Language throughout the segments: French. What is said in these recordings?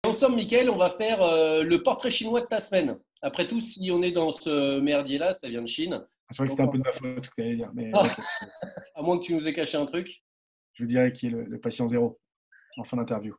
Ensemble, Mickaël, on va faire le portrait chinois de ta semaine. Après tout, si on est dans ce merdier-là, ça vient de Chine. Je crois que Donc, c'était un peu de ma faute, ce que tu allais dire. Mais ok. à moins que tu nous aies caché un truc. Je vous dirais qui est le patient zéro en fin d'interview.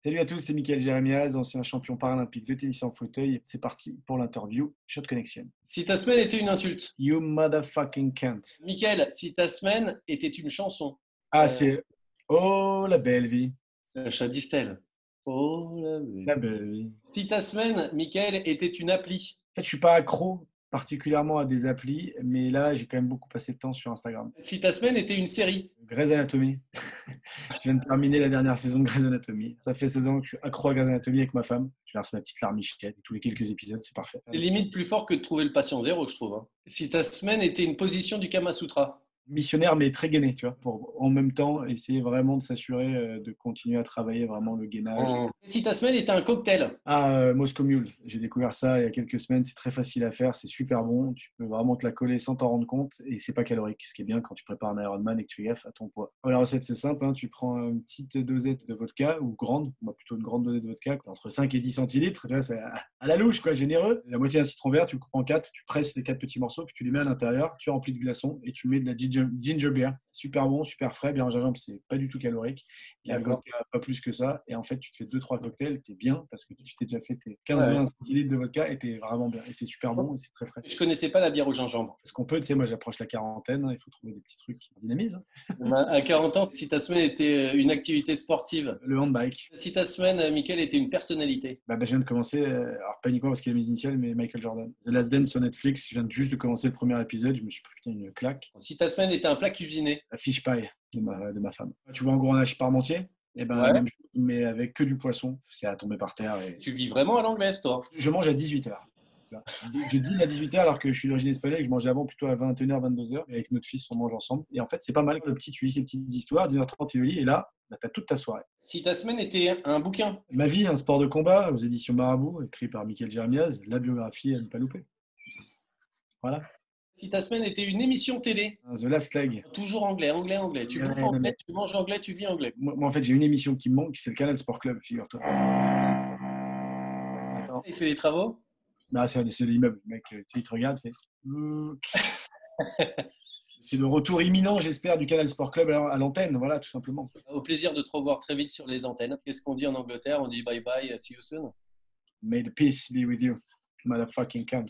Salut à tous, c'est Mickaël Jérémiaz, ancien champion paralympique de tennis en fauteuil. C'est parti pour l'interview Shot Connection. Si ta semaine était une insulte. You motherfucking can't. Mickaël, si ta semaine était une chanson. Ah, c'est Oh la belle vie. Sacha Distel. Oh la La vie. belle vie. Si ta semaine, Mickaël, était une appli. En fait, je suis pas accro particulièrement à des applis, mais là, j'ai quand même beaucoup passé de temps sur Instagram. Si ta semaine était une série. Grey's Anatomy. Je viens de terminer la dernière saison de Grey's Anatomy. Ça fait 16 ans que je suis accro à Grey's Anatomy avec ma femme. Je verse ma petite larmichette. Tous les quelques épisodes, c'est parfait. C'est limite plus fort que de trouver le patient zéro, je trouve. Hein. Si ta semaine était une position du Kama Sutra. Missionnaire, mais très gainé, tu vois, pour en même temps essayer vraiment de s'assurer de continuer à travailler vraiment le gainage. Si ta semaine était un cocktail. Moscow Mule, j'ai découvert ça il y a quelques semaines, c'est très facile à faire, c'est super bon, tu peux vraiment te la coller sans t'en rendre compte et c'est pas calorique, ce qui est bien quand tu prépares un Ironman et que tu fais gaffe à ton poids. La recette c'est simple, hein, tu prends une petite dosette de vodka ou grande, moi plutôt une grande dosette de vodka, entre 5 et 10 centilitres, tu vois, c'est à la louche, quoi, généreux. La moitié d'un citron vert, tu le coupes en 4, tu presses les 4 petits morceaux, puis tu les mets à l'intérieur, tu remplis de glaçons et tu mets de la ginger beer. Super bon, super frais, bien en gingembre, c'est pas du tout calorique. Et le vodka, pas plus que ça. Et en fait, tu te fais 2-3 cocktails, t'es bien parce que tu t'es déjà fait tes 15-20 centilitres de vodka et t'es vraiment bien. Et c'est super bon et c'est très frais. Je connaissais pas la bière au gingembre. Parce qu'on peut, tu sais, moi j'approche la quarantaine, hein, il faut trouver des petits trucs qui dynamisent. À 40 ans, si ta semaine était une activité sportive. Le handbike. Si ta semaine, Mickaël, était une personnalité. Je viens de commencer, alors pas uniquement parce qu'il y a mes initiales, mais Michael Jordan. The Last Dance sur Netflix, je viens juste de commencer le premier épisode, je me suis pris putain une claque. Si ta semaine était un plat cuisiné. La fish pie de ma femme. Tu vois en gros un hachis parmentier, et la même chose, mais avec que du poisson, c'est à tomber par terre. Et... Tu vis vraiment à l'anglaise, toi. Je mange à 18h. Je dîne à 18h alors que je suis d'origine espagnole et que je mangeais avant plutôt à 21h, 22h. Et avec notre fils, on mange ensemble. Et en fait, c'est pas mal. Le petit, tu lis ses petites histoires, 10h30, il lit, et là, tu as toute ta soirée. Si ta semaine était un bouquin. Ma vie, un sport de combat, aux éditions Marabout, écrit par Mickaël Jérémiaz, la biographie à ne pas louper. Voilà. Si ta semaine était une émission télé. The Last Leg. Toujours anglais. Tu bouffes anglais, tu manges anglais, tu vis anglais. Moi, en fait, j'ai une émission qui me manque, c'est le Canal Sport Club, figure-toi. Attends. Il fait les travaux. Non, c'est l'immeuble. Le mec, tu sais, il te regarde, fait. C'est le retour imminent, j'espère, du Canal Sport Club à l'antenne, voilà, tout simplement. Au plaisir de te revoir très vite sur les antennes. Qu'est-ce qu'on dit en Angleterre? On dit bye bye, see you soon. May the peace be with you, motherfucking cunt.